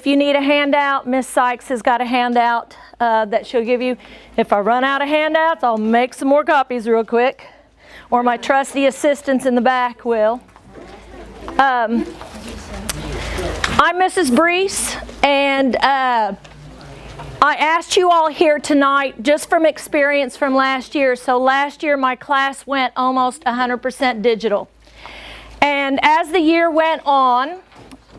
If you need a handout, Miss Sykes has got a handout that she'll give you. If I run out of handouts, I'll make some more copies real quick. Or my trusty assistants in the back will. I'm Mrs. Brese, and I asked you all here tonight just from experience from last year. So last year my class went almost 100% digital. And as the year went on,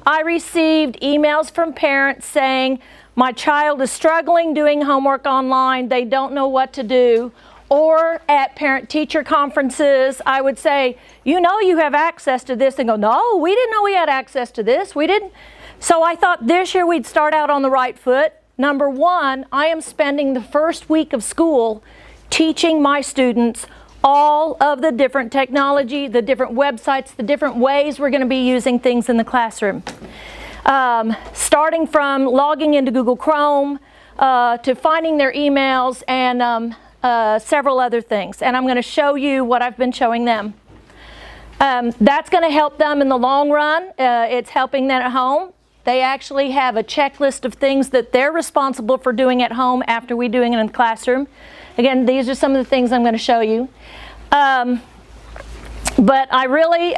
I received emails from parents saying, my child is struggling doing homework online, they don't know what to do. Or at parent-teacher conferences, I would say, you know you have access to this. And go, no, we didn't know we had access to this. We didn't. So I thought this year we'd start out on the right foot. Number one, I am spending the first week of school teaching my students all of the different technology, the different websites, the different ways we're going to be using things in the classroom. Starting from logging into Google Chrome to finding their emails and several other things. And I'm going to show you what I've been showing them. That's going to help them in the long run. It's helping them at home. They actually have a checklist of things that they're responsible for doing at home after we doing it in the classroom. Again, these are some of the things I'm going to show you. But I really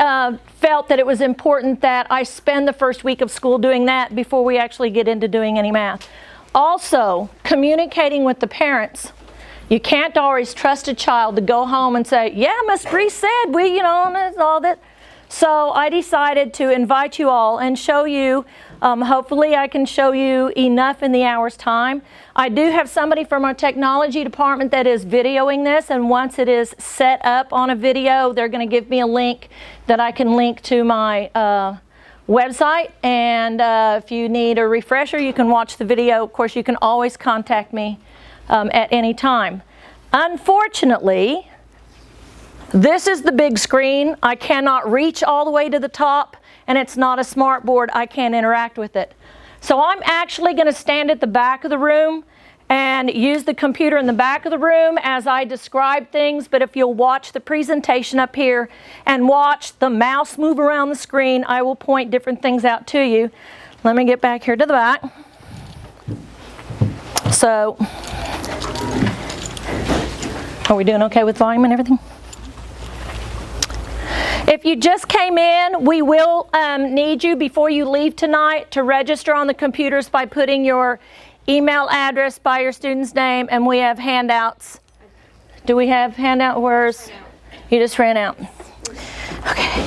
felt that it was important that I spend the first week of school doing that before we actually get into doing any math. Also, communicating with the parents. You can't always trust a child to go home and say, yeah, Miss Brese said all that. So I decided to invite you all and show you, hopefully I can show you enough in the hour's time. I do have somebody from our technology department that is videoing this, and once it is set up on a video, they're going to give me a link that I can link to my website. And if you need a refresher, you can watch the video. Of course, you can always contact me at any time. Unfortunately, this is the big screen. I cannot reach all the way to the top, and it's not a smart board. I can't interact with it. So I'm actually going to stand at the back of the room and use the computer in the back of the room as I describe things. But if you'll watch the presentation up here and watch the mouse move around the screen, I will point different things out to you. Let me get back here to the back. So, are we doing okay with volume and everything? If you just came in, we will need you before you leave tonight to register on the computers by putting your email address by your student's name, and we have handouts. Do we have handout? Where's? You just ran out. Okay.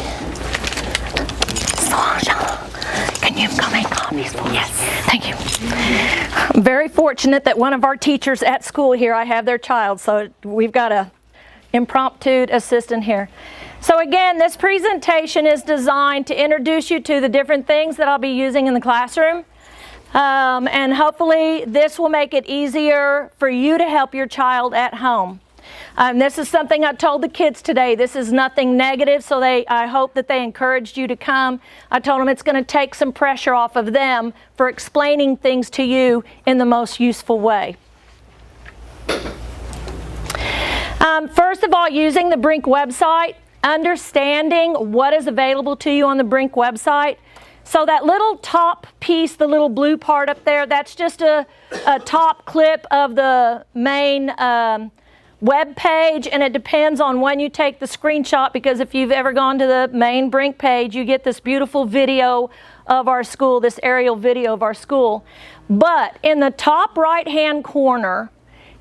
Can you come make copies for me? Yes. Thank you. I'm very fortunate that one of our teachers at school here, I have their child, so we've got a impromptu assistant here. So again, this presentation is designed to introduce you to the different things that I'll be using in the classroom. And hopefully this will make it easier for you to help your child at home. This is something I told the kids today. This is nothing negative, so I hope that they encouraged you to come. I told them it's going to take some pressure off of them for explaining things to you in the most useful way. First of all, using the Brink website, understanding what is available to you on the Brink website. So that little top piece, the little blue part up there, that's just a top clip of the main web page, and it depends on when you take the screenshot, because if you've ever gone to the main Brink page, you get this beautiful video of our school, this aerial video of our school. But in the top right-hand corner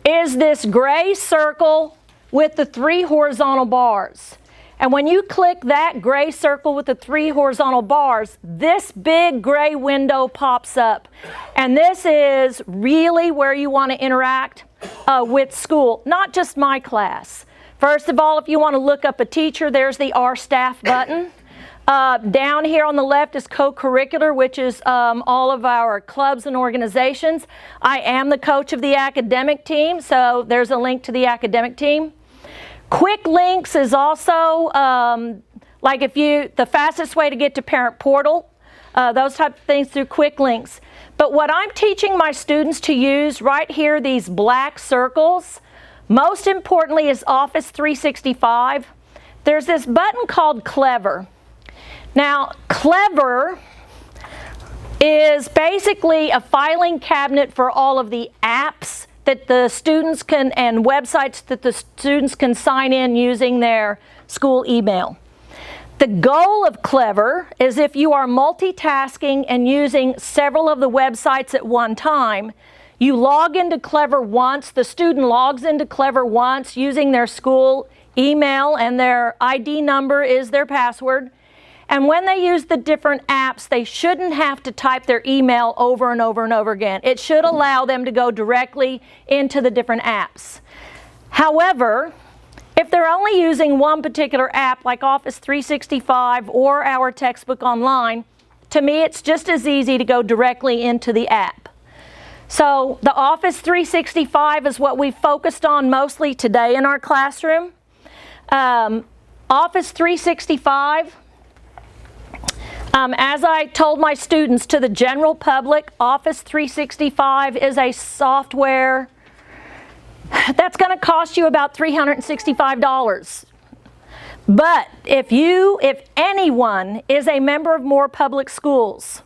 is this gray circle with the 3 horizontal bars. And when you click that gray circle with the 3 horizontal bars, this big gray window pops up. And this is really where you want to interact with school, not just my class. First of all, if you want to look up a teacher, there's the Our Staff button. Down here on the left is co-curricular, which is all of our clubs and organizations. I am the coach of the academic team, so there's a link to the academic team. Quick links is also like the fastest way to get to Parent Portal, those type of things through quick links. But what I'm teaching my students to use right here, these black circles, most importantly is Office 365. There's this button called Clever. Now, Clever is basically a filing cabinet for all of the apps that the students can, and websites that the students can sign in using their school email. The goal of Clever is if you are multitasking and using several of the websites at one time, you log into Clever once, the student logs into Clever once using their school email, and their ID number is their password. And when they use the different apps, they shouldn't have to type their email over and over and over again. It should allow them to go directly into the different apps. However, if they're only using one particular app like Office 365 or our textbook online, to me it's just as easy to go directly into the app. So the Office 365 is what we focused on mostly today in our classroom. Office 365, as I told my students, to the general public, Office 365 is a software that's going to cost you about $365. But if anyone is a member of Moore Public Schools,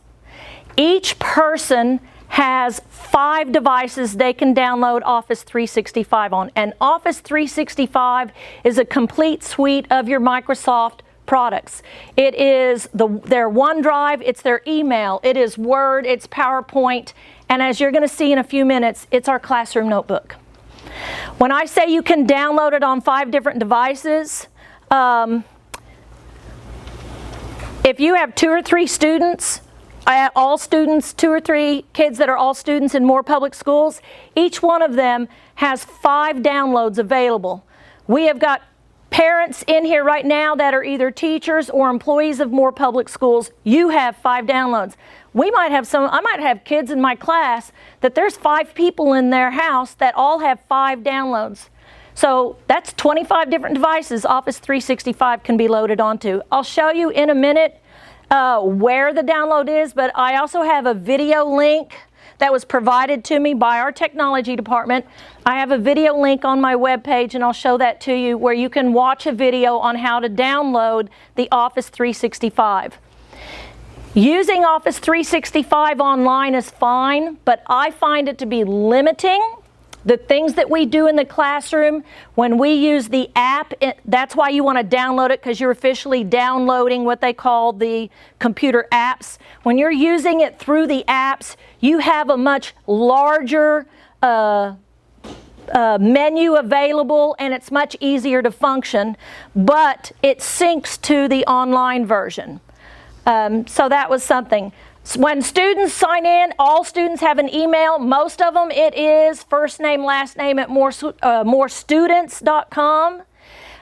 each person has 5 devices they can download Office 365 on. And Office 365 is a complete suite of your Microsoft products. It is their OneDrive, it's their email, it is Word, it's PowerPoint, and as you're going to see in a few minutes, it's our classroom notebook. When I say you can download it on 5 different devices, if you have 2 or 3 students, all students, 2 or 3 kids that are all students in Moore Public Schools, each one of them has 5 downloads available. We have got parents in here right now that are either teachers or employees of Moore Public Schools. You have 5 downloads. I might have kids in my class that there's 5 people in their house that all have 5 downloads. So that's 25 different devices Office 365 can be loaded onto. I'll show you in a minute where the download is, but I also have a video link that was provided to me by our technology department. I have a video link on my webpage, and I'll show that to you, where you can watch a video on how to download the Office 365. Using Office 365 online is fine, but I find it to be limiting. The things that we do in the classroom, when we use the app, that's why you want to download it, because you're officially downloading what they call the computer apps. When you're using it through the apps, you have a much larger menu available, and it's much easier to function, but it syncs to the online version. So that was something. When students sign in, all students have an email. Most of them, it is first name, last name at morestudents.com.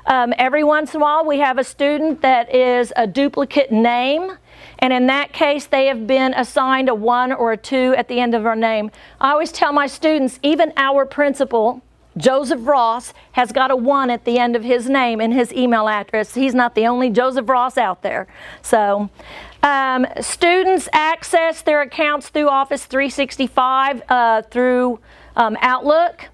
Every once in a while, we have a student that is a duplicate name, and in that case, they have been assigned a 1 or a 2 at the end of our name. I always tell my students, even our principal, Joseph Ross, has got a 1 at the end of his name in his email address. He's not the only Joseph Ross out there. So, students access their accounts through Office 365 through Outlook.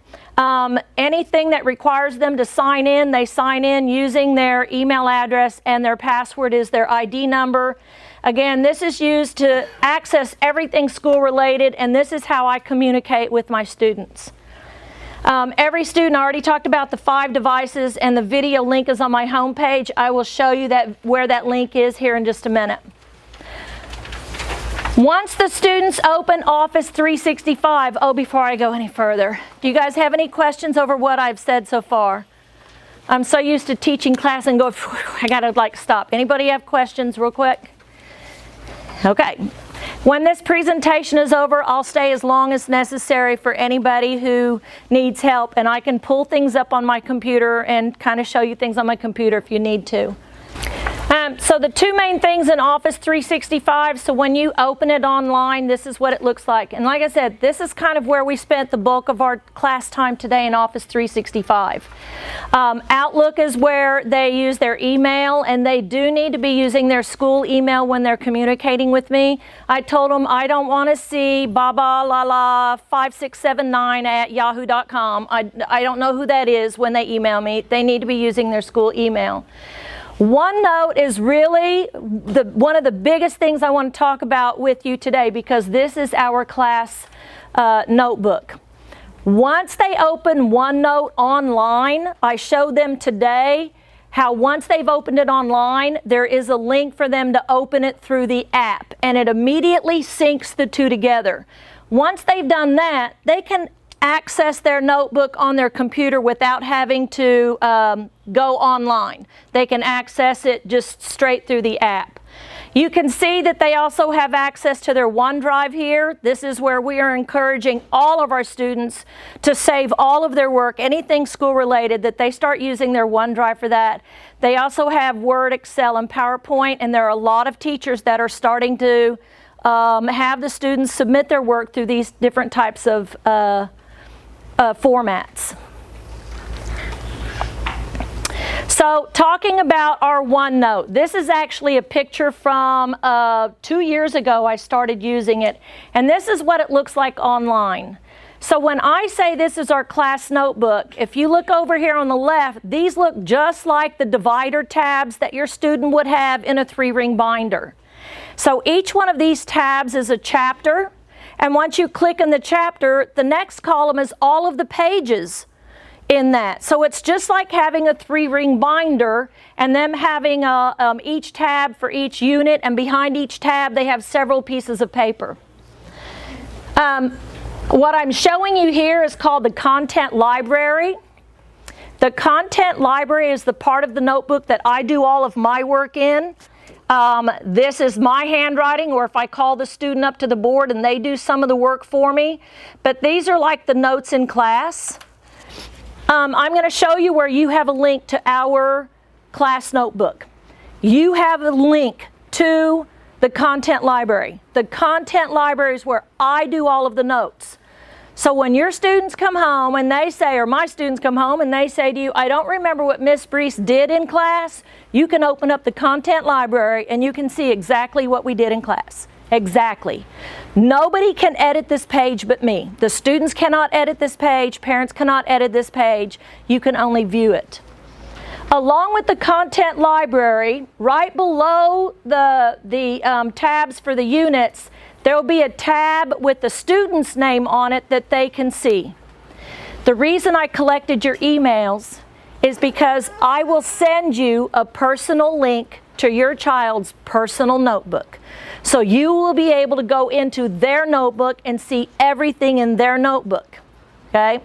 Anything that requires them to sign in, they sign in using their email address, and their password is their ID number. Again, this is used to access everything school related, and this is how I communicate with my students. Every student, I already talked about the 5 devices, and the video link is on my home page. I will show you where that link is here in just a minute. Once the students open Office 365, before I go any further, do you guys have any questions over what I've said so far? I'm so used to teaching class and go, I gotta stop. Anybody have questions real quick? Okay. When this presentation is over, I'll stay as long as necessary for anybody who needs help, and I can pull things up on my computer and kind of show you things on my computer if you need to. So the 2 main things in Office 365, so when you open it online, this is what it looks like. And like I said, this is kind of where we spent the bulk of our class time today in Office 365. Outlook is where they use their email, and they do need to be using their school email when they're communicating with me. I told them I don't want to see baba5679@yahoo.com. I don't know who that is when they email me. They need to be using their school email. OneNote is really one of the biggest things I want to talk about with you today, because this is our class notebook. Once they open OneNote online, I showed them today how once they've opened it online, there is a link for them to open it through the app, and it immediately syncs the two together. Once they've done that, they can access their notebook on their computer without having to go online. They can access it just straight through the app. You can see that they also have access to their OneDrive here. This is where we are encouraging all of our students to save all of their work, anything school related, that they start using their OneDrive for that. They also have Word, Excel, and PowerPoint, and there are a lot of teachers that are starting to have the students submit their work through these different types of formats. So talking about our OneNote, this is actually a picture from 2 years ago I started using it, and this is what it looks like online. So when I say this is our class notebook, if you look over here on the left, these look just like the divider tabs that your student would have in a 3-ring binder. So each one of these tabs is a chapter, and once you click in the chapter, the next column is all of the pages in that. So it's just like having a 3-ring binder and them having each tab for each unit, and behind each tab they have several pieces of paper. What I'm showing you here is called the content library. The content library is the part of the notebook that I do all of my work in. This is my handwriting, or if I call the student up to the board and they do some of the work for me. But these are like the notes in class. I'm going to show you where you have a link to our class notebook. You have a link to the content library. The content library is where I do all of the notes. So when your students come home and they say, or my students come home and they say to you, I don't remember what Miss Brese did in class, you can open up the content library and you can see exactly what we did in class. Exactly. Nobody can edit this page but me. The students cannot edit this page. Parents cannot edit this page. You can only view it. Along with the content library, right below the tabs for the units, there will be a tab with the student's name on it that they can see. The reason I collected your emails is because I will send you a personal link to your child's personal notebook. So you will be able to go into their notebook and see everything in their notebook. Okay?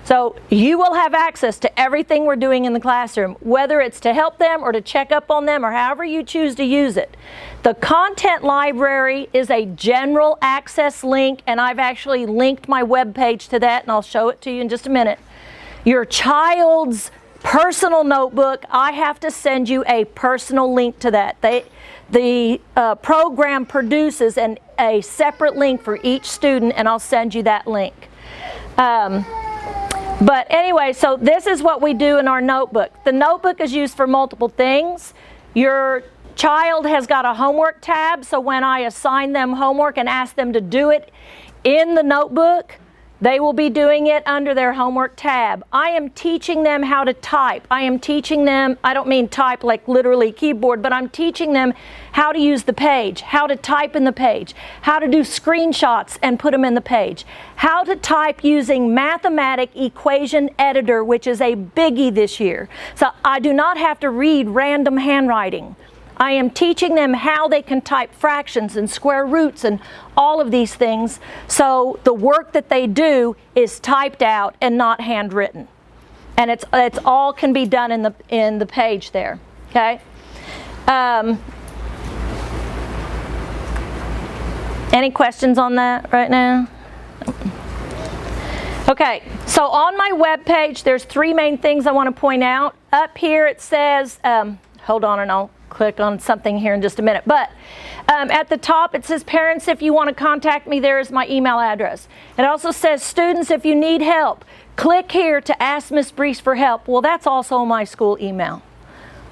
So you will have access to everything we're doing in the classroom, whether it's to help them or to check up on them or however you choose to use it. The content library is a general access link, and I've actually linked my web page to that, and I'll show it to you in just a minute. Your child's personal notebook, I have to send you a personal link to that. The program produces a separate link for each student, and I'll send you that link. But anyway, so this is what we do in our notebook. The notebook is used for multiple things. Your child has got a homework tab, so when I assign them homework and ask them to do it in the notebook, they will be doing it under their homework tab. I am teaching them how to type. I am teaching them, I don't mean type like literally keyboard, but I'm teaching them how to use the page, how to type in the page, how to do screenshots and put them in the page, how to type using Mathematic Equation Editor, which is a biggie this year. So I do not have to read random handwriting. I am teaching them how they can type fractions and square roots and all of these things, so the work that they do is typed out and not handwritten. And it's all can be done in the page there. Okay? Any questions on that right now? Okay, so on my web page, there's 3 main things I want to point out. Up here it says, hold on and I'll click on something here in just a minute. But at the top it says parents, if you want to contact me, there is my email address. It also says students, if you need help, click here to ask Miss Brese for help. Well, that's also my school email.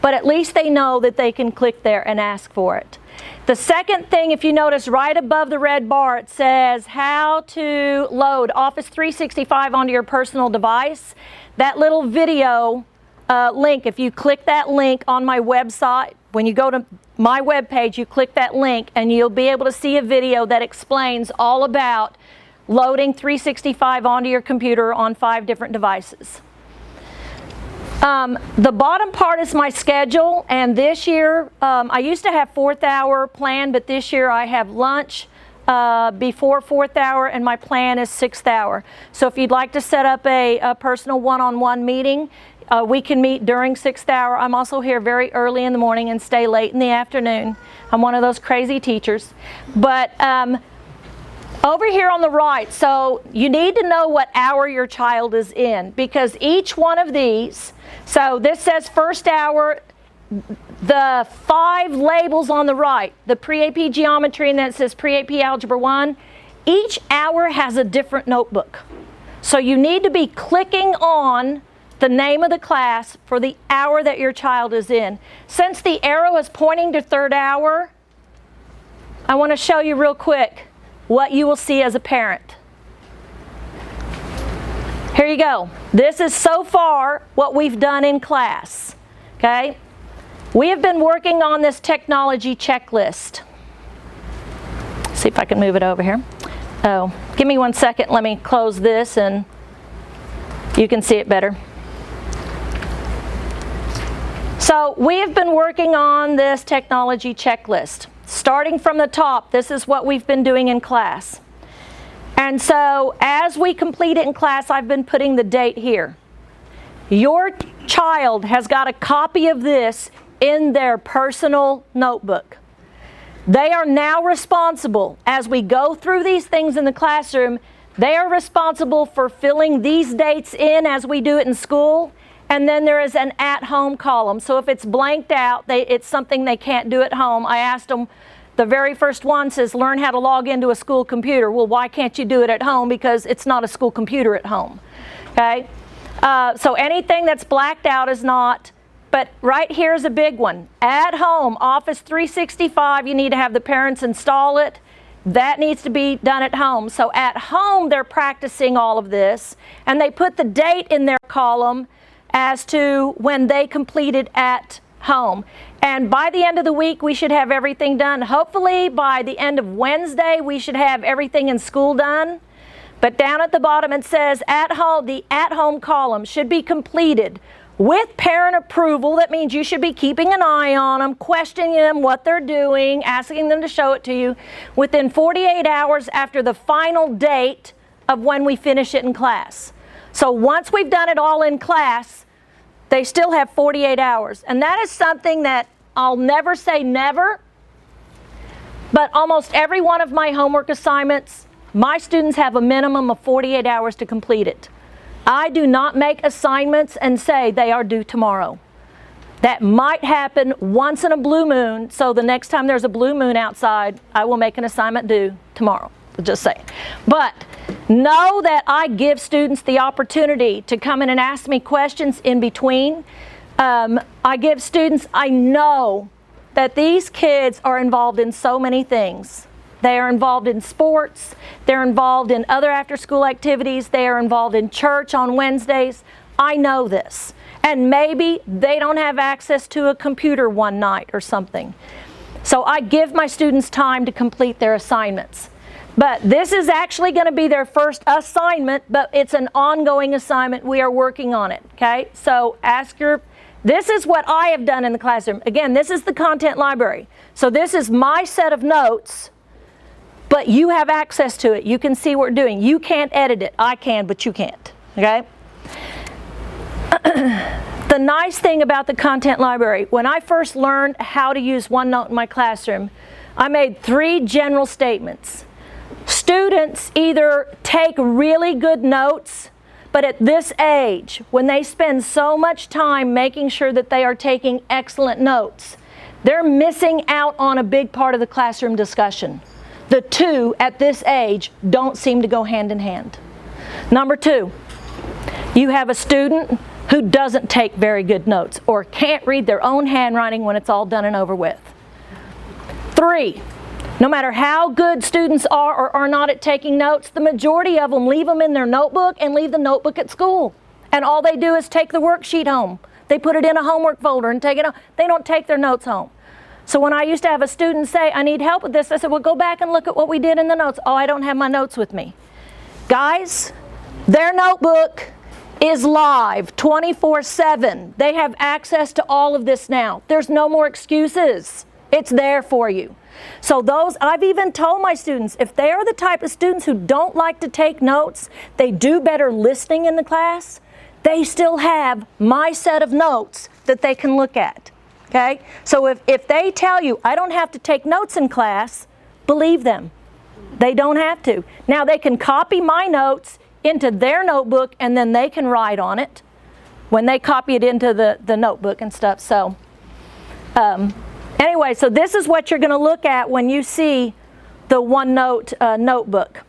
But at least they know that they can click there and ask for it. The second thing, if you notice right above the red bar, it says how to load Office 365 onto your personal device. That little video link. If you click that link on my website, when you go to my webpage, you click that link and you'll be able to see a video that explains all about loading 365 onto your computer on 5 different devices. The bottom part is my schedule, and this year, I used to have 4th hour plan, but this year I have lunch before 4th hour, and my plan is 6th hour. So if you'd like to set up a personal one-on-one meeting, we can meet during 6th hour. I'm also here very early in the morning and stay late in the afternoon. I'm one of those crazy teachers. But over here on the right, so you need to know what hour your child is in, because each one of these, so this says first hour, the 5 labels on the right, the pre-AP geometry, and then it says pre-AP algebra 1, each hour has a different notebook. So you need to be clicking on the name of the class for the hour that your child is in. Since the arrow is pointing to 3rd hour, I want to show you real quick what you will see as a parent. Here you go. This is so far what we've done in class. Okay? We have been working on this technology checklist. See if I can move it over here. Oh, give me 1 second. Let me close this and you can see it better. So we have been working on this technology checklist. Starting from the top, this is what we've been doing in class. And so as we complete it in class, I've been putting the date here. Your child has got a copy of this in their personal notebook. They are now responsible, as we go through these things in the classroom, they are responsible for filling these dates in as we do it in school. And then there is an at-home column. So if it's blanked out, it's something they can't do at home. I asked them, the very first one says, learn how to log into a school computer. Well, why can't you do it at home? Because it's not a school computer at home. Okay? So anything that's blacked out is not. But right here is a big one. At home, Office 365, you need to have the parents install it. That needs to be done at home. So at home, they're practicing all of this. And they put the date in their column as to when they completed at home. And by the end of the week, we should have everything done. Hopefully, by the end of Wednesday, we should have everything in school done. But down at the bottom, it says at home, the at-home column should be completed with parent approval. That means you should be keeping an eye on them, questioning them what they're doing, asking them to show it to you within 48 hours after the final date of when we finish it in class. So once we've done it all in class, they still have 48 hours. And that is something that I'll never say never, but almost every one of my homework assignments, my students have a minimum of 48 hours to complete it. I do not make assignments and say they are due tomorrow. That might happen once in a blue moon, so the next time there's a blue moon outside, I will make an assignment due tomorrow. Just saying. But know that I give students the opportunity to come in and ask me questions in between. I give students, I know that these kids are involved in so many things. They are involved in sports, they're involved in other after-school activities, they are involved in church on Wednesdays. I know this. And maybe they don't have access to a computer one night or something. So I give my students time to complete their assignments. But this is actually going to be their first assignment, but it's an ongoing assignment. We are working on it, okay? So this is what I have done in the classroom. Again, this is the content library. So this is my set of notes, but you have access to it. You can see what we're doing. You can't edit it. I can, but you can't, okay? The nice thing about the content library, when I first learned how to use OneNote in my classroom, I made 3 general statements. Students either take really good notes, but at this age, when they spend so much time making sure that they are taking excellent notes, they're missing out on a big part of the classroom discussion. The two at this age don't seem to go hand in hand. Number 2, you have a student who doesn't take very good notes or can't read their own handwriting when it's all done and over with. 3, no matter how good students are or are not at taking notes, the majority of them leave them in their notebook and leave the notebook at school. And all they do is take the worksheet home. They put it in a homework folder and take it home. They don't take their notes home. So when I used to have a student say, I need help with this, I said, well, go back and look at what we did in the notes. Oh, I don't have my notes with me. Guys, their notebook is live 24/7. They have access to all of this now. There's no more excuses. It's there for you. So I've even told my students, if they are the type of students who don't like to take notes, they do better listening in the class, they still have my set of notes that they can look at. Okay? So if they tell you, I don't have to take notes in class, believe them. They don't have to. Now they can copy my notes into their notebook and then they can write on it when they copy it into the notebook and stuff. So anyway, so this is what you're going to look at when you see the OneNote notebook.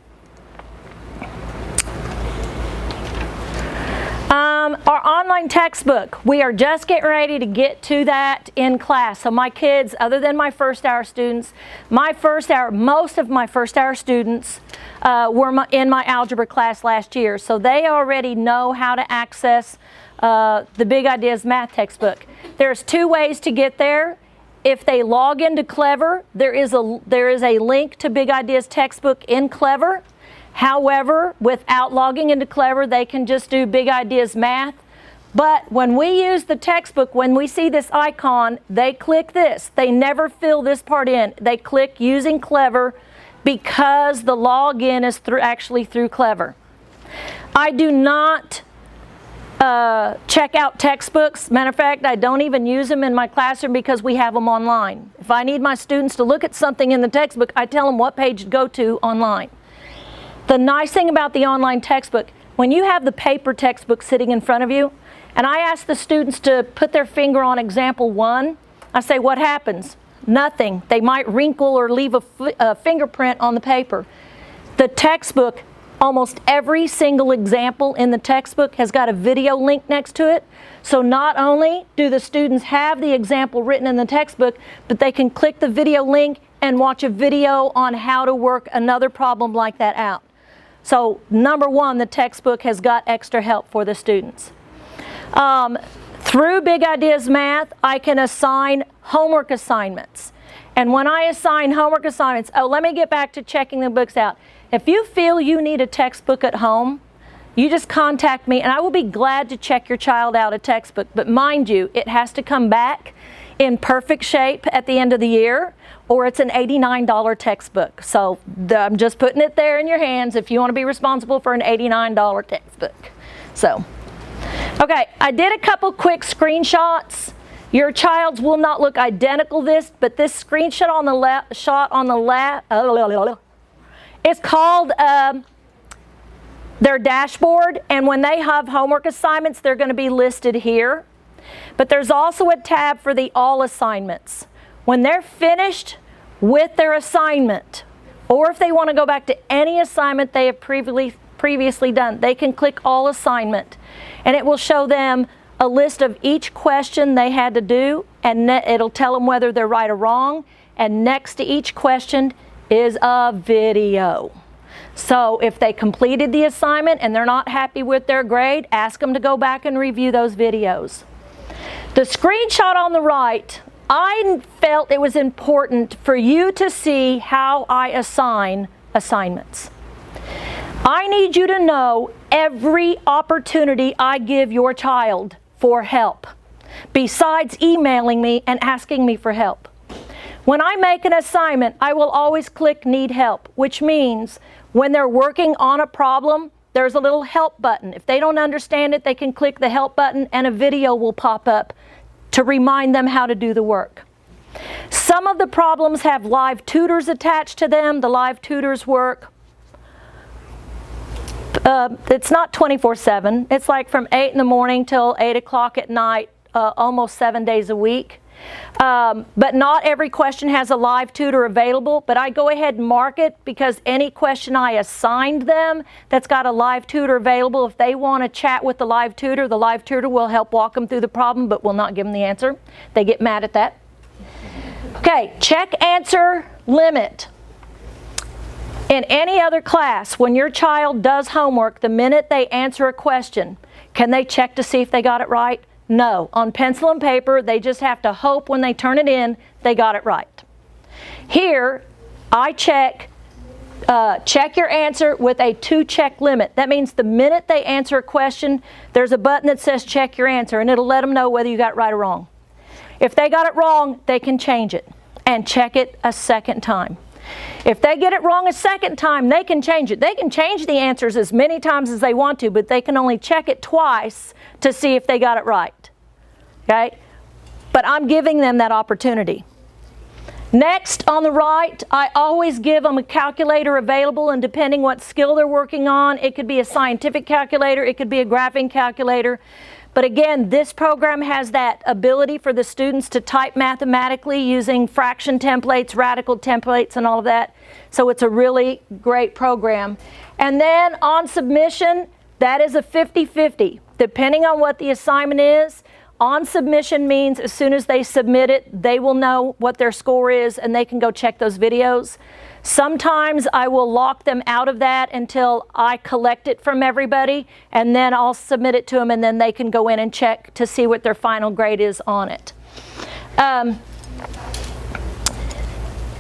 Our online textbook, we are just getting ready to get to that in class. So my kids, other than my first hour students, most of my first hour students were in my algebra class last year. So they already know how to access the Big Ideas math textbook. There's 2 ways to get there. If they log into Clever, there is a link to Big Ideas textbook in Clever. However, without logging into Clever, they can just do Big Ideas Math. But when we use the textbook, when we see this icon, they click this. They never fill this part in. They click using Clever because the login is actually through Clever. I do not check out textbooks. Matter of fact, I don't even use them in my classroom because we have them online. If I need my students to look at something in the textbook, I tell them what page to go to online. The nice thing about the online textbook, when you have the paper textbook sitting in front of you, and I ask the students to put their finger on example 1, I say, what happens? Nothing. They might wrinkle or leave a fingerprint on the paper. The textbook, almost every single example in the textbook has got a video link next to it. So not only do the students have the example written in the textbook, but they can click the video link and watch a video on how to work another problem like that out. So number 1, the textbook has got extra help for the students. Through Big Ideas Math, I can assign homework assignments. And when I assign homework assignments, let me get back to checking the books out. If you feel you need a textbook at home, you just contact me and I will be glad to check your child out a textbook. But mind you, it has to come back in perfect shape at the end of the year, or it's an $89 textbook. So I'm just putting it there in your hands if you want to be responsible for an $89 textbook. So, okay, I did a couple quick screenshots. Your child's will not look identical but this screenshot on the left, it's called their dashboard, and when they have homework assignments, they're going to be listed here. But there's also a tab for the all assignments. When they're finished with their assignment, or if they want to go back to any assignment they have previously done, they can click all assignment, and it will show them a list of each question they had to do, and it'll tell them whether they're right or wrong, and next to each question is a video. So if they completed the assignment and they're not happy with their grade, ask them to go back and review those videos. The screenshot on the right, I felt it was important for you to see how I assign assignments. I need you to know every opportunity I give your child for help, besides emailing me and asking me for help. When I make an assignment, I will always click Need Help, which means when they're working on a problem, there's a little help button. If they don't understand it, they can click the help button and a video will pop up to remind them how to do the work. Some of the problems have live tutors attached to them. The live tutors work. It's not 24/7. It's like from 8 in the morning till 8 o'clock at night, almost 7 days a week. But not every question has a live tutor available, but I go ahead and mark it because any question I assigned them that's got a live tutor available, if they want to chat with the live tutor will help walk them through the problem but will not give them the answer. They get mad at that. Okay, check answer limit. In any other class, when your child does homework, the minute they answer a question, can they check to see if they got it right? No. On pencil and paper, they just have to hope when they turn it in, they got it right. Here, I check your answer with a 2-check limit. That means the minute they answer a question, there's a button that says check your answer, and it'll let them know whether you got it right or wrong. If they got it wrong, they can change it and check it a second time. If they get it wrong a second time, they can change it. They can change the answers as many times as they want to, but they can only check it twice to see if they got it right. Okay? But I'm giving them that opportunity. Next, on the right, I always give them a calculator available, and depending what skill they're working on, it could be a scientific calculator, it could be a graphing calculator. But again, this program has that ability for the students to type mathematically using fraction templates, radical templates, and all of that. So it's a really great program. And then on submission, that is a 50-50. Depending on what the assignment is, on submission means as soon as they submit it, they will know what their score is and they can go check those videos. Sometimes I will lock them out of that until I collect it from everybody, and then I'll submit it to them, and then they can go in and check to see what their final grade is on it.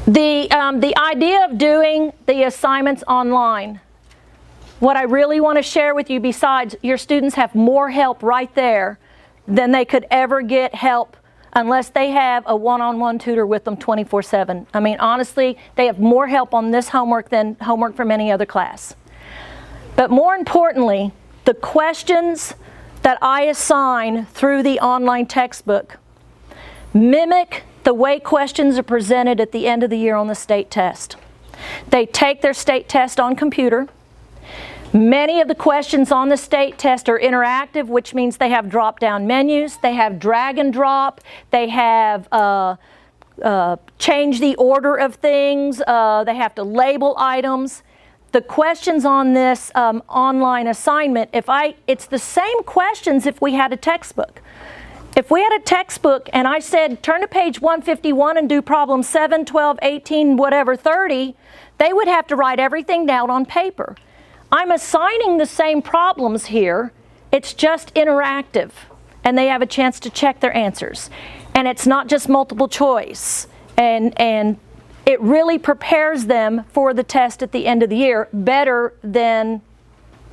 The idea of doing the assignments online, what I really want to share with you, besides your students have more help right there than they could ever get help unless they have a one-on-one tutor with them 24/7. I mean, honestly, they have more help on this homework than homework from any other class. But more importantly, the questions that I assign through the online textbook mimic the way questions are presented at the end of the year on the state test. They take their state test on computer. Many of the questions on the state test are interactive, which means they have drop-down menus, they have drag and drop, they have change the order of things, they have to label items. The questions on this online assignment, it's the same questions if we had a textbook. If we had a textbook and I said, turn to page 151 and do problem 7, 12, 18, whatever, 30, they would have to write everything down on paper. I'm assigning the same problems here, it's just interactive, and they have a chance to check their answers. And it's not just multiple choice, and it really prepares them for the test at the end of the year better than,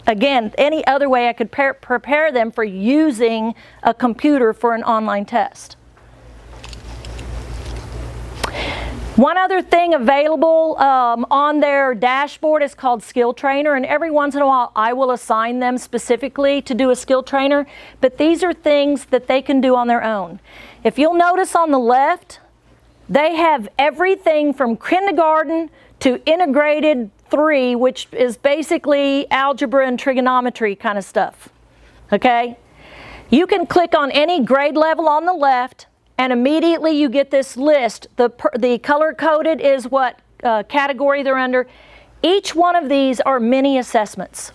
again, any other way I could prepare them for using a computer for an online test. One other thing available on their dashboard is called Skill Trainer, and every once in a while I will assign them specifically to do a Skill Trainer, but these are things that they can do on their own. If you'll notice on the left, they have everything from kindergarten to integrated 3, which is basically algebra and trigonometry kind of stuff, okay? You can click on any grade level on the left, and immediately you get this list. The color-coded is what category they're under. Each one of these are mini assessments.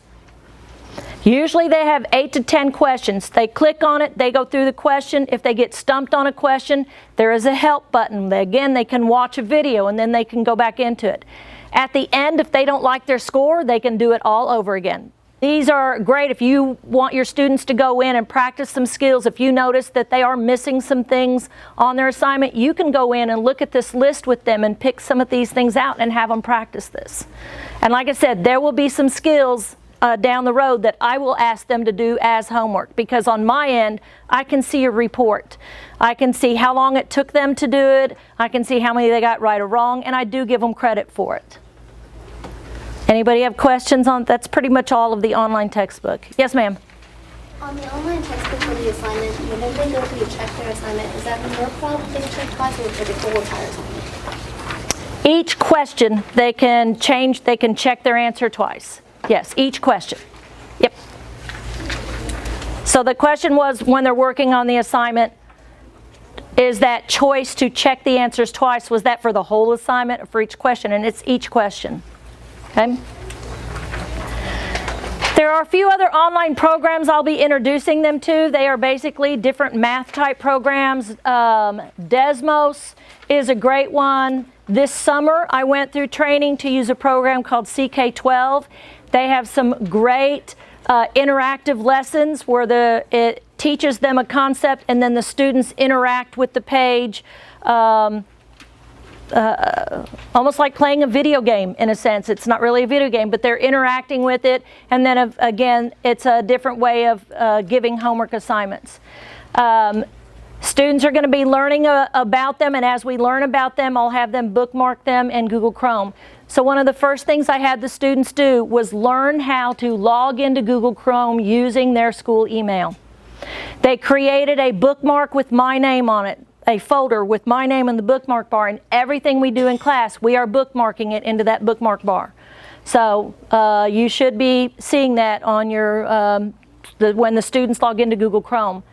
Usually they have 8 to 10 questions. They click on it, they go through the question. If they get stumped on a question, there is a help button. Again, they can watch a video and then they can go back into it. At the end, if they don't like their score, they can do it all over again. These are great if you want your students to go in and practice some skills. If you notice that they are missing some things on their assignment, you can go in and look at this list with them and pick some of these things out and have them practice this. And like I said, there will be some skills down the road that I will ask them to do as homework, because on my end, I can see a report. I can see how long it took them to do it. I can see how many they got right or wrong, and I do give them credit for it. Anybody have questions on? That's pretty much all of the online textbook. Yes, ma'am. On the online textbook for the assignment, whenever they go through to check their assignment, is that your problem they check twice, or for the whole entire assignment? Each question they can change, they can check their answer twice. Yes, each question. Yep. So the question was, when they're working on the assignment, is that choice to check the answers twice, was that for the whole assignment or for each question? And it's each question. Okay. There are a few other online programs I'll be introducing them to. They are basically different math type programs. Desmos is a great one. This summer I went through training to use a program called CK12. They have some great interactive lessons where it teaches them a concept, and then the students interact with the page, almost like playing a video game in a sense. It's not really a video game, but they're interacting with it, and then again, it's a different way of giving homework assignments. Students are going to be learning about them, and as we learn about them, I'll have them bookmark them in Google Chrome. So one of the first things I had the students do was learn how to log into Google Chrome using their school email. They created a bookmark with my name on it, a folder with my name in the bookmark bar, and everything we do in class, we are bookmarking it into that bookmark bar. So you should be seeing that on your when the students log into Google Chrome.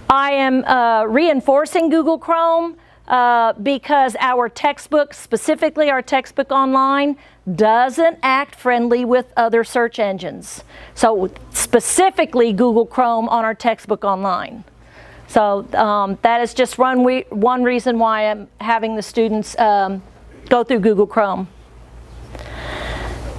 I am reinforcing Google Chrome because our textbook, specifically our textbook online, doesn't act friendly with other search engines. So specifically Google Chrome on our textbook online. So that is just one reason why I'm having the students go through Google Chrome.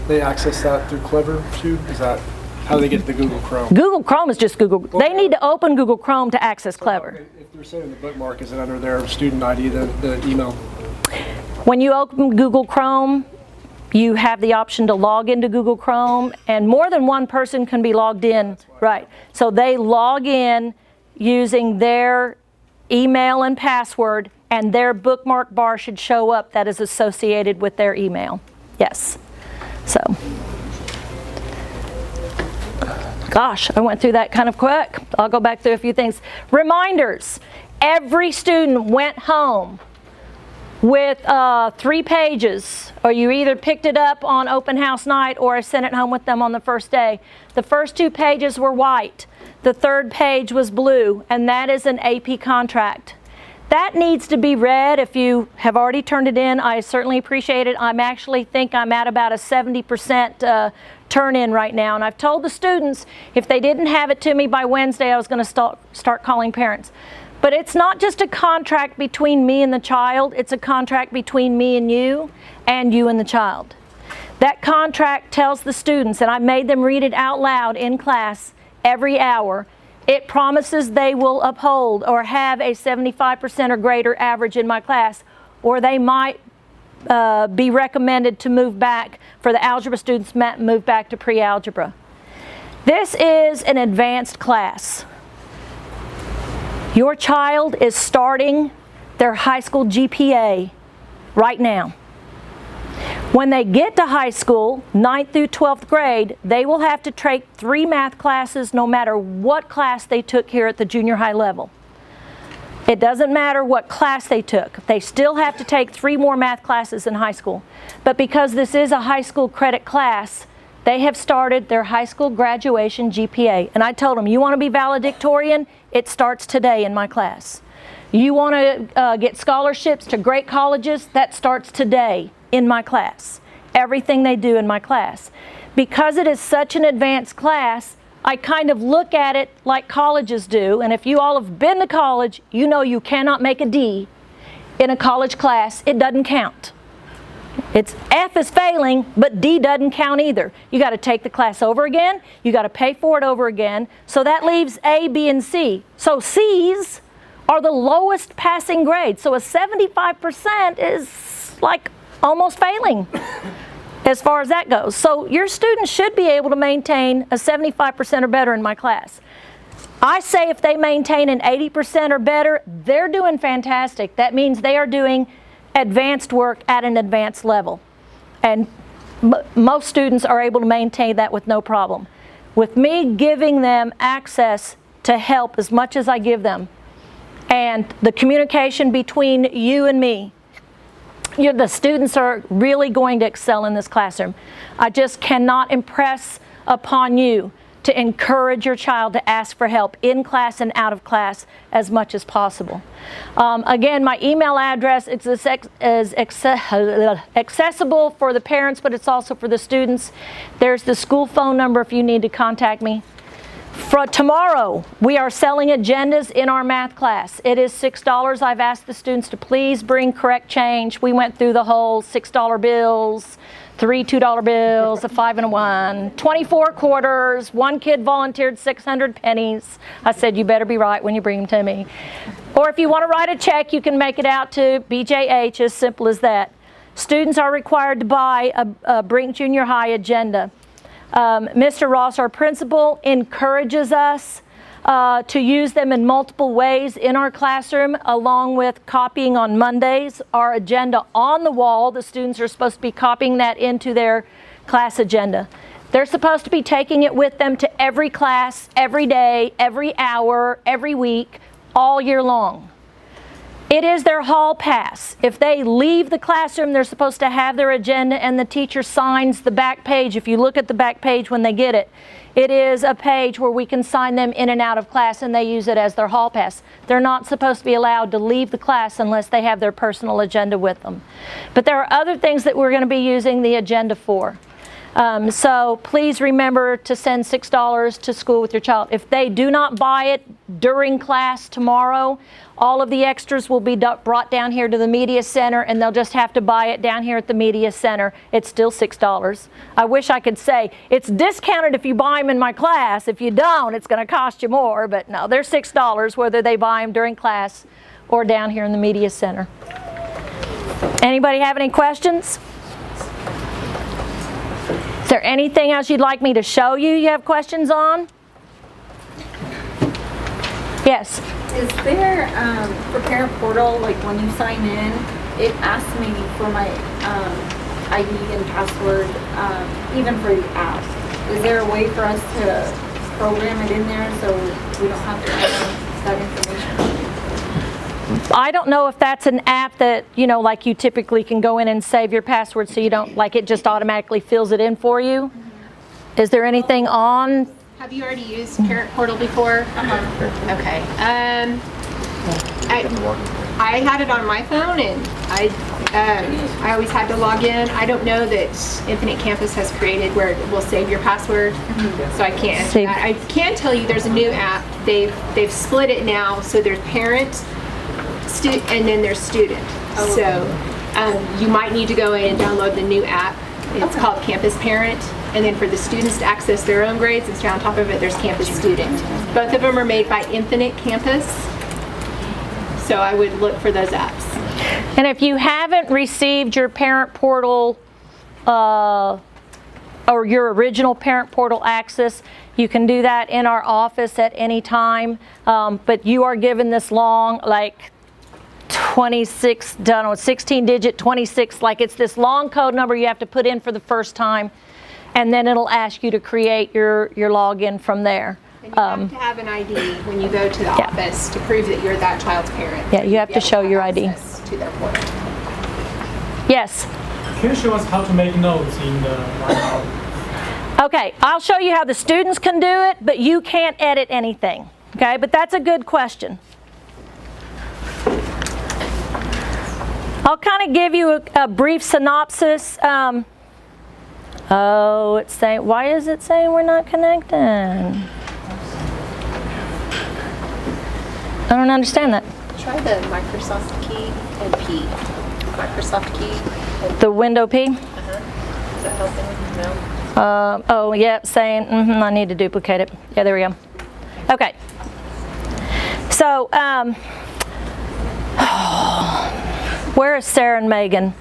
They access that through Clever too? Is that how they get to the Google Chrome? Google Chrome is just Google. They need to open Google Chrome to access Clever. If they're saving the bookmark, is it under their student ID, the email? When you open Google Chrome, you have the option to log into Google Chrome, and more than one person can be logged in. Right. So they log in using their email and password, and their bookmark bar should show up that is associated with their email. Yes. So. Gosh, I went through that kind of quick. I'll go back through a few things. Reminders. Every student went home with 3 pages, or you either picked it up on open house night or I sent it home with them on the first day. The first 2 pages were white. The 3rd page was blue, and that is an AP contract. That needs to be read. If you have already turned it in, I certainly appreciate it. I'm actually think I'm at about a 70% turn in right now, and I've told the students if they didn't have it to me by Wednesday, I was going to start calling parents. But it's not just a contract between me and the child, it's a contract between me and you and the child. That contract tells the students, and I made them read it out loud in class every hour, it promises they will uphold or have a 75% or greater average in my class, or they might be recommended to move back, for the algebra students, move back to pre-algebra. This is an advanced class. Your child is starting their high school GPA right now. When they get to high school, 9th through 12th grade, they will have to take 3 math classes no matter what class they took here at the junior high level. It doesn't matter what class they took. They still have to take 3 more math classes in high school. But because this is a high school credit class, they have started their high school graduation GPA. And I told them, you want to be valedictorian? It starts today in my class. You want to get scholarships to great colleges? That starts today in my class. Everything they do in my class. Because it is such an advanced class, I kind of look at it like colleges do, and if you all have been to college, you know you cannot make a D in a college class. It doesn't count. It's F is failing, but D doesn't count either. You got to take the class over again, you got to pay for it over again, so that leaves A, B, and C. So C's are the lowest passing grade, so a 75% is like almost failing as far as that goes. So your students should be able to maintain a 75% or better in my class. I say if they maintain an 80% or better, they're doing fantastic. That means they are doing advanced work at an advanced level. And most students are able to maintain that with no problem. With me giving them access to help as much as I give them, and the communication between you and me, the students are really going to excel in this classroom. I just cannot impress upon you to encourage your child to ask for help in class and out of class as much as possible. Again, my email address is accessible for the parents, but it's also for the students. There's the school phone number if you need to contact me. For tomorrow, we are selling agendas in our math class. It is $6. I've asked the students to please bring correct change. We went through the whole $6 bills, 3 $2 bills, a 5 and a 1, 24 quarters, one kid volunteered 600 pennies. I said, you better be right when you bring them to me. Or if you want to write a check, you can make it out to BJH, as simple as that. Students are required to buy a Brink Junior High agenda. Mr. Ross, our principal, encourages us to use them in multiple ways in our classroom, along with copying on Mondays. Our agenda on the wall, the students are supposed to be copying that into their class agenda. They're supposed to be taking it with them to every class, every day, every hour, every week, all year long. It is their hall pass. If they leave the classroom, they're supposed to have their agenda, and the teacher signs the back page. If you look at the back page when they get it, it is a page where we can sign them in and out of class, and they use it as their hall pass. They're not supposed to be allowed to leave the class unless they have their personal agenda with them. But there are other things that we're going to be using the agenda for. So please remember to send $6 to school with your child. If they do not buy it during class tomorrow, all of the extras will be brought down here to the media center, and they'll just have to buy it down here at the media center. It's still $6. I wish I could say it's discounted if you buy them in my class. If you don't, it's going to cost you more. But no, they're $6 whether they buy them during class or down here in the media center. Anybody have any questions? Is there anything else you'd like me to show you have questions on? Yes. Is there, for Parent Portal, like when you sign in, it asks me for my ID and password, even for the app. Is there a way for us to program it in there so we don't have to enter that information? I don't know if that's an app that, like you typically can go in and save your password so you don't, like it just automatically fills it in for you. Is there anything on? Have you already used Parent Portal before? Okay. I had it on my phone, and I always had to log in. I don't know that Infinite Campus has created where it will save your password, so I can't answer that. I can tell you there's a new app. They've split it now, so there's parent, and then there's student. So you might need to go in and download the new app. It's called Campus Parent. And then for the students to access their own grades, and on top of it, there's Campus Student. Both of them are made by Infinite Campus. So I would look for those apps. And if you haven't received your Parent Portal or your original Parent Portal access, you can do that in our office at any time. But you are given this long, 16-digit 26, like it's this long code number you have to put in for the first time, and then it'll ask you to create your login from there. And you have to have an ID when you go to the office to prove that you're that child's parent. Yeah, you have to show your ID. To their portal. Yes? Can you show us how to make notes in the whiteboard? Okay, I'll show you how the students can do it, but you can't edit anything. Okay, but that's a good question. I'll kind of give you a brief synopsis. It's saying, why is it saying we're not connecting? I don't understand that. Try the Microsoft key and P. Microsoft key and The window P? Is that helping? No? Saying, I need to duplicate it. Yeah, there we go. Okay. So, where is Sarah and Megan?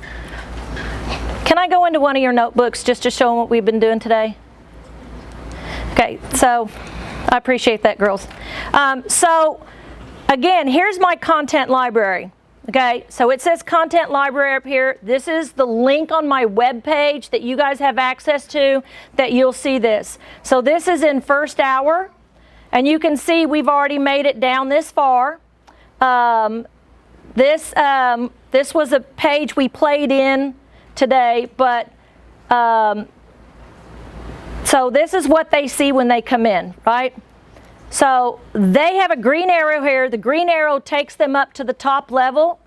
Can I go into one of your notebooks just to show them what we've been doing today? Okay, so I appreciate that, girls. So again, here's my content library. Okay, so it says content library up here. This is the link on my web page that you guys have access to that you'll see this. So this is in first hour, and you can see we've already made it down this far. This was a page we played in today, but so this is what they see when they come in, right? So they have a green arrow here. The green arrow takes them up to the top level.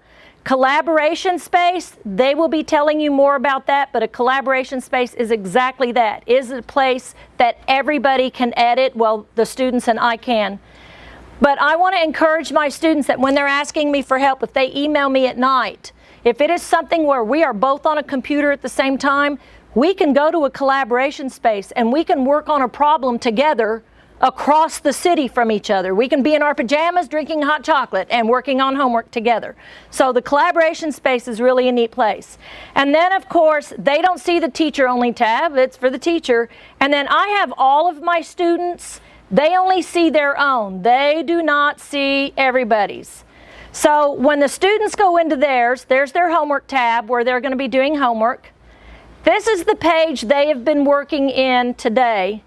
Collaboration space, they will be telling you more about that, but a collaboration space is exactly that. Is a place that everybody can edit, well, the students and I can. But I want to encourage my students that when they're asking me for help, if they email me at night, if it is something where we are both on a computer at the same time, we can go to a collaboration space and we can work on a problem together across the city from each other. We can be in our pajamas drinking hot chocolate and working on homework together. So the collaboration space is really a neat place. And then of course, they don't see the teacher only tab, it's for the teacher. And then I have all of my students, they only see their own. They do not see everybody's. So when the students go into theirs, there's their homework tab where they're going to be doing homework. This is the page they have been working in today.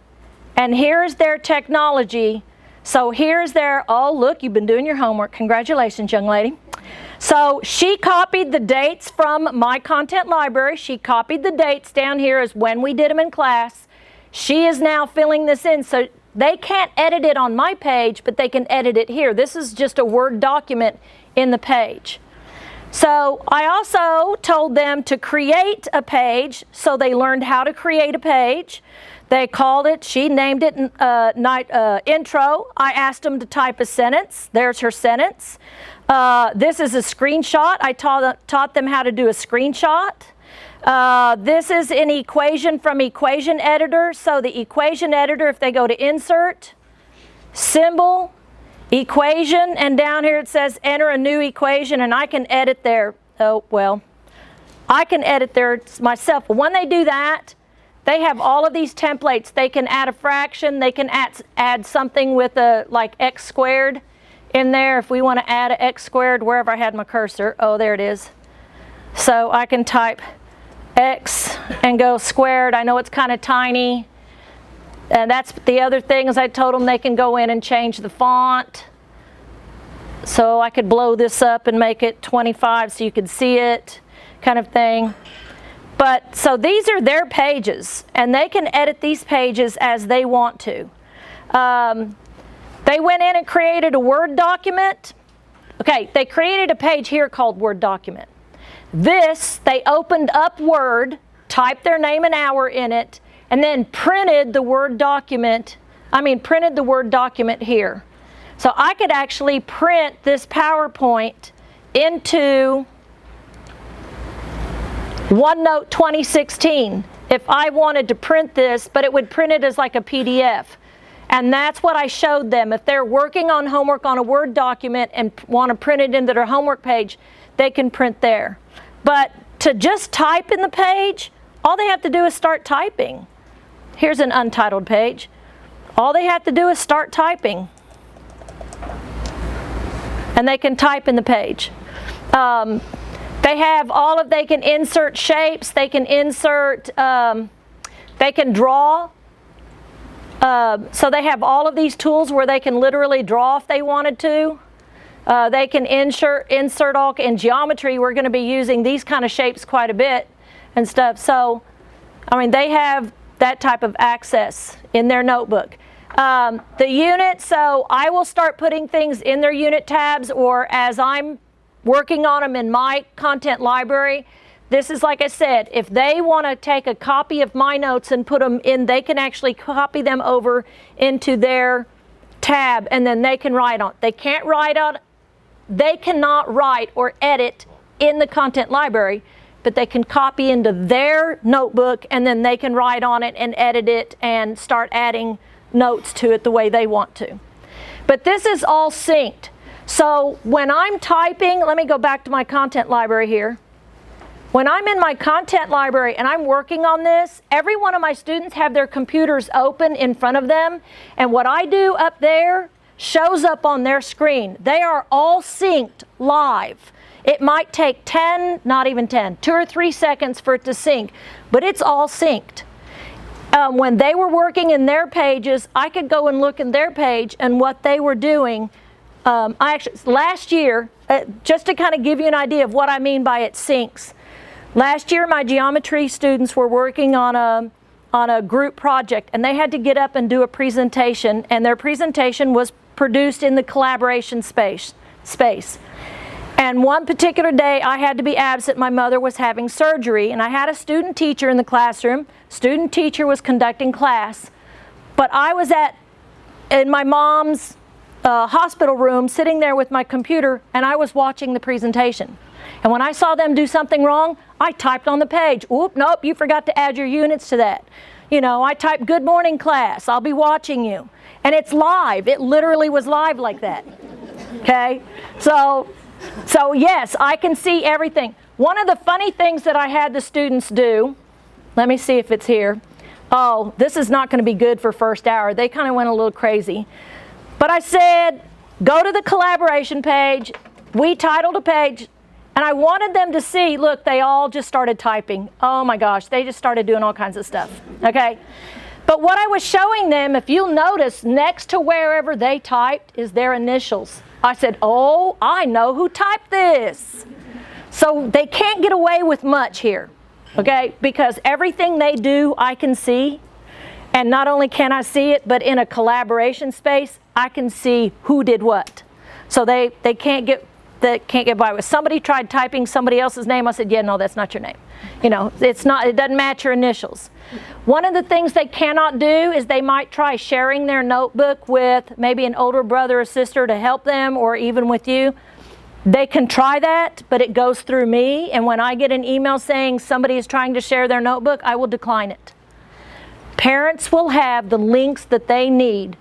And here's their technology. So here's their, oh look, you've been doing your homework. Congratulations, young lady. So she copied the dates from my content library. She copied the dates down here as when we did them in class. She is now filling this in. So they can't edit it on my page, but they can edit it here. This is just a Word document in the page. So I also told them to create a page, so they learned how to create a page. They called it, she named it intro. I asked them to type a sentence. There's her sentence. This is a screenshot. I taught them how to do a screenshot. This is an equation from equation editor. So the equation editor, if they go to insert, symbol, equation, and down here it says enter a new equation, and I can edit there. Oh, well, I can edit there myself. But when they do that, they have all of these templates. They can add a fraction. They can add something with a like x squared in there. If we want to add a x squared wherever I had my cursor. Oh, there it is. So I can type x and go squared. I know it's kind of tiny. And that's the other thing is I told them they can go in and change the font. So I could blow this up and make it 25 so you could see it, kind of thing. But so these are their pages, and they can edit these pages as they want to. They went in and created a Word document. Okay, they created a page here called Word document. This, they opened up Word, typed their name and hour in it, and then printed the Word document, printed the Word document here. So I could actually print this PowerPoint into OneNote 2016 if I wanted to print this, but it would print it as like a PDF. And that's what I showed them. If they're working on homework on a Word document and want to print it into their homework page, they can print there. But to just type in the page, all they have to do is start typing. Here's an untitled page. All they have to do is start typing. And they can type in the page. They have they can insert shapes, they can insert, they can draw. So they have all of these tools where they can literally draw if they wanted to. They can insert all in geometry. We're going to be using these kind of shapes quite a bit and stuff. So, they have that type of access in their notebook. The unit, so I will start putting things in their unit tabs, or as I'm working on them in my content library. This is, like I said, if they want to take a copy of my notes and put them in, they can actually copy them over into their tab, and then they can write on. They cannot write or edit in the content library, but they can copy into their notebook, and then they can write on it and edit it and start adding notes to it the way they want to. But this is all synced. So when I'm typing, let me go back to my content library here. When I'm in my content library and I'm working on this, every one of my students have their computers open in front of them, and what I do up there shows up on their screen. They are all synced live. It might take 2 or 3 seconds for it to sync, but it's all synced. When they were working in their pages, I could go and look in their page and what they were doing. Last year, just to kind of give you an idea of what I mean by it syncs, last year my geometry students were working on a group project, and they had to get up and do a presentation, and their presentation was produced in the collaboration space. And one particular day I had to be absent. My mother was having surgery, and I had a student teacher in the classroom. Student teacher was conducting class, but I was in my mom's hospital room sitting there with my computer, and I was watching the presentation. And when I saw them do something wrong, I typed on the page. Oop, nope, you forgot to add your units to that. You know, I typed good morning class, I'll be watching you. And it's live, it literally was live like that. Okay, so yes, I can see everything. One of the funny things that I had the students do, let me see if it's here. Oh, this is not going to be good for first hour. They kind of went a little crazy. But I said, go to the collaboration page. We titled a page, and I wanted them to see, look, they all just started typing. Oh my gosh, they just started doing all kinds of stuff, okay? But what I was showing them, if you'll notice, next to wherever they typed is their initials. I said, oh, I know who typed this. So they can't get away with much here, okay? Because everything they do, I can see. And not only can I see it, but in a collaboration space, I can see who did what. So they can't get by with. Somebody tried typing somebody else's name. I said, yeah, no, that's not your name. You know, it doesn't match your initials. One of the things they cannot do is they might try sharing their notebook with maybe an older brother or sister to help them, or even with you. They can try that, but it goes through me. And when I get an email saying somebody is trying to share their notebook, I will decline it. Parents will have the links that they need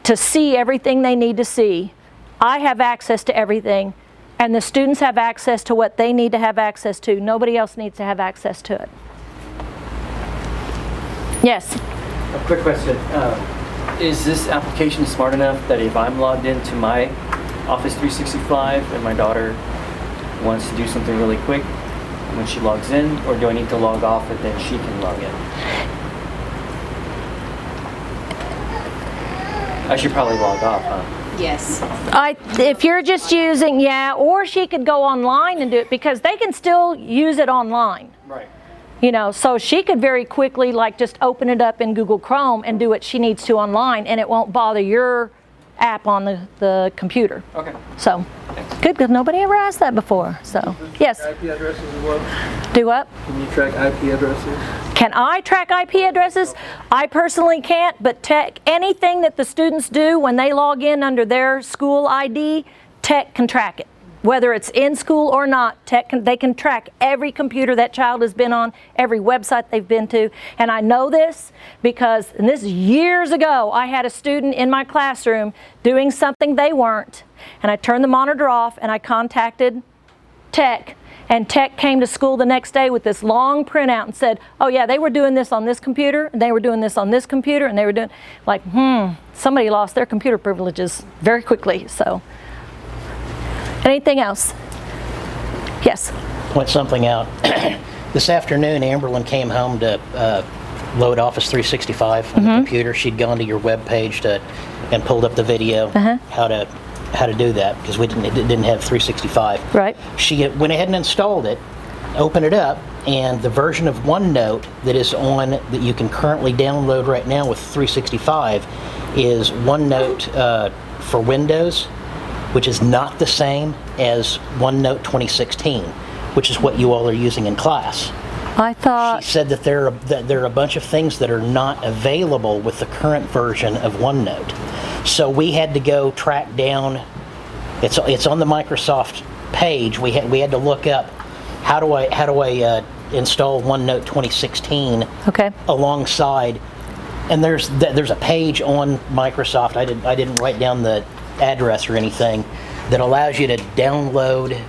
to see everything they need to see. I have access to everything, and the students have access to what they need to have access to. Nobody else needs to have access to it. Yes? A quick question. Is this application smart enough that if I'm logged into my Office 365 and my daughter wants to do something really quick when she logs in, or do I need to log off and then she can log in? I should probably log off, huh? Yes. If you're just using, yeah, or she could go online and do it, because they can still use it online. Right. You know, so she could very quickly like just open it up in Google Chrome and do what she needs to online, and it won't bother your app on the computer. Okay. So, good, because nobody ever asked that before. So, yes. IP addresses as well? Do what? Can you track IP addresses? Can I track IP addresses? I personally can't, but anything that the students do when they log in under their school ID, Tech can track it. Whether it's in school or not, they can track every computer that child has been on, every website they've been to. And I know this because, and this is years ago, I had a student in my classroom doing something they weren't. And I turned the monitor off and I contacted Tech. And Tech came to school the next day with this long printout and said, oh yeah, they were doing this on this computer, and they were doing this on this computer, and they were doing, like, somebody lost their computer privileges very quickly, so. Anything else? Yes? Point something out. This afternoon, Amberlyn came home to load Office 365 on the computer. She'd gone to your web page and pulled up the video how to do that, because it didn't have 365. Right. She went ahead and installed it, opened it up, and the version of OneNote that is on that you can currently download right now with 365 is OneNote for Windows, which is not the same as OneNote 2016, which is what you all are using in class. I thought... She said that there are a bunch of things that are not available with the current version of OneNote. So we had to go track down, it's on the Microsoft page, we had to look up how do I install OneNote 2016 alongside, and there's a page on Microsoft, I didn't write down the address or anything, that allows you to download.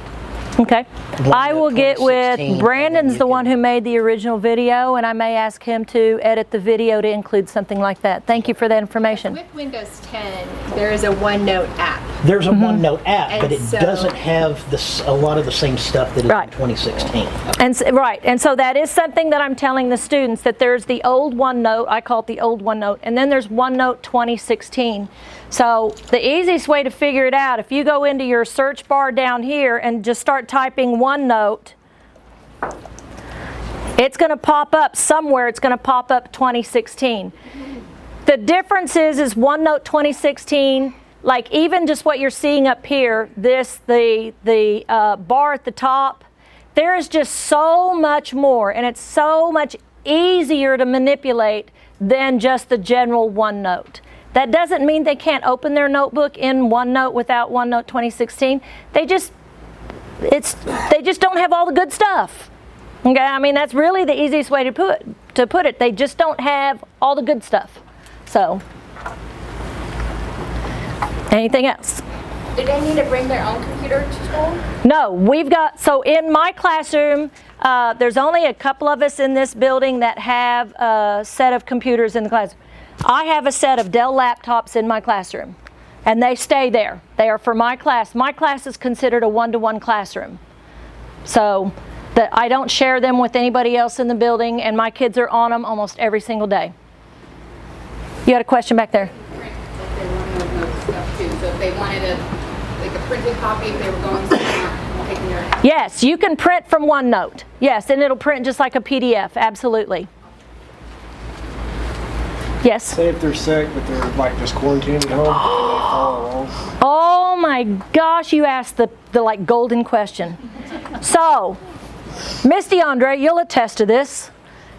Okay. I will get with 2016, Brandon's the one who made the original video, and I may ask him to edit the video to include something like that. Thank you for that information. With Windows 10, there is a OneNote app. There's a OneNote app, but it so, doesn't have a lot of the same stuff that is in 2016. And so that is something that I'm telling the students, that there's the old OneNote, I call it the old OneNote, and then there's OneNote 2016. So the easiest way to figure it out, if you go into your search bar down here and just start typing OneNote, it's going to pop up somewhere, it's going to pop up 2016. The difference is OneNote 2016, like even just what you're seeing up here, the bar at the top, there is just so much more, and it's so much easier to manipulate than just the general OneNote. That doesn't mean they can't open their notebook in OneNote without OneNote 2016. They just don't have all the good stuff. Okay, I mean, that's really the easiest way to put it. They just don't have all the good stuff. So, anything else? Do they need to bring their own computer to school? No, we've got, so in my classroom, there's only a couple of us in this building that have a set of computers in the classroom. I have a set of Dell laptops in my classroom, and they stay there. They are for my class. My class is considered a one-to-one classroom. So I don't share them with anybody else in the building, and my kids are on them almost every single day. You had a question back there? So if they wanted a printed copy, if they were going somewhere, taking their... Yes, you can print from OneNote. Yes, and it'll print just like a PDF, absolutely. Yes? Say if they're sick, but they're like just quarantined at home, and they follow along. Oh my gosh, you asked the like golden question. So, Miss DeAndre, you'll attest to this.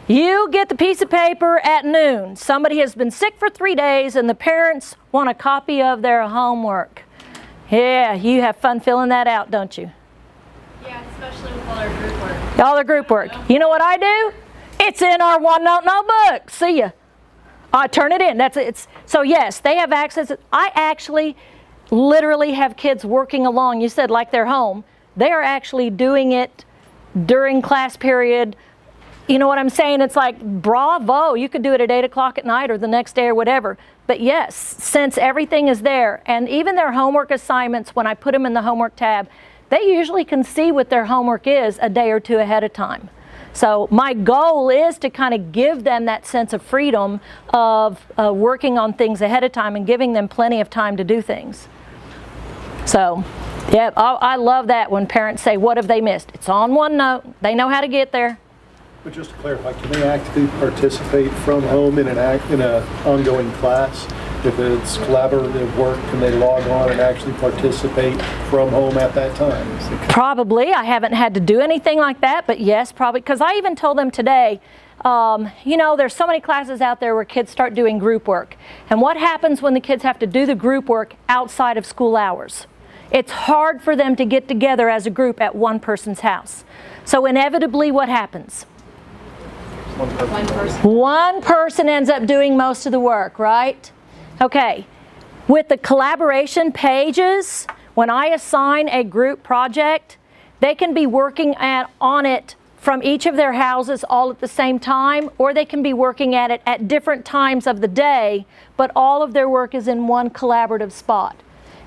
You get the piece of paper at noon. Somebody has been sick for 3 days and the parents want a copy of their homework. Yeah, you have fun filling that out, don't you? Yeah, especially with all our group work. All their group work. You know what I do? It's in our OneNote notebook. See ya. I turn it in. So yes, they have access. I actually literally have kids working along. You said like they're home. They are actually doing it during class period. You know what I'm saying? It's like, bravo, you could do it at 8 o'clock at night or the next day or whatever. But yes, since everything is there, and even their homework assignments, when I put them in the homework tab, they usually can see what their homework is a day or two ahead of time. So my goal is to kind of give them that sense of freedom of working on things ahead of time and giving them plenty of time to do things. So, yeah, I love that when parents say, what have they missed? It's on OneNote. They know how to get there. But just to clarify, can they actively participate from home in an ongoing class? If it's collaborative work, can they log on and actually participate from home at that time? Probably. I haven't had to do anything like that, but yes, probably. Because I even told them today, you know, there's so many classes out there where kids start doing group work. And what happens when the kids have to do the group work outside of school hours? It's hard for them to get together as a group at one person's house. So inevitably, what happens? One person ends up doing most of the work, right? Okay. With the collaboration pages, when I assign a group project, they can be working on it from each of their houses all at the same time, or they can be working at it at different times of the day, but all of their work is in one collaborative spot.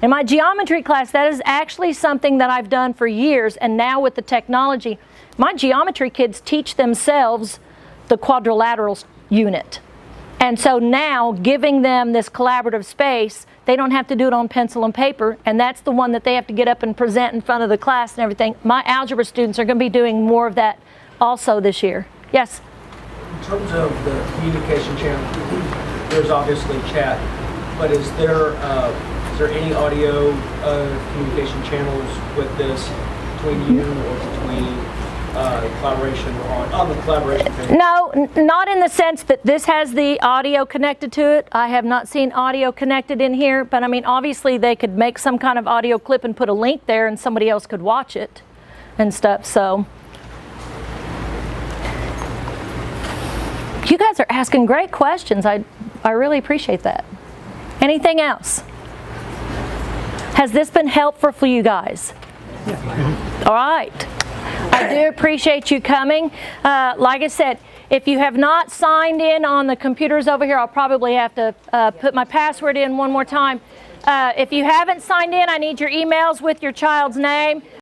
In my geometry class, that is actually something that I've done for years, and now with the technology, my geometry kids teach themselves the quadrilateral unit. And so now, giving them this collaborative space, they don't have to do it on pencil and paper, and that's the one that they have to get up and present in front of the class and everything. My algebra students are going to be doing more of that also this year. Yes? In terms of the communication channel, there's obviously chat, but is there any audio communication channels with this between you or between collaboration on the collaboration page? No, not in the sense that this has the audio connected to it. I have not seen audio connected in here, but I mean, obviously they could make some kind of audio clip and put a link there and somebody else could watch it and stuff, so. You guys are asking great questions. I really appreciate that. Anything else? Has this been helpful for you guys? All right. I do appreciate you coming. Like I said, if you have not signed in on the computers over here, I'll probably have to put my password in one more time. If you haven't signed in, I need your emails with your child's name.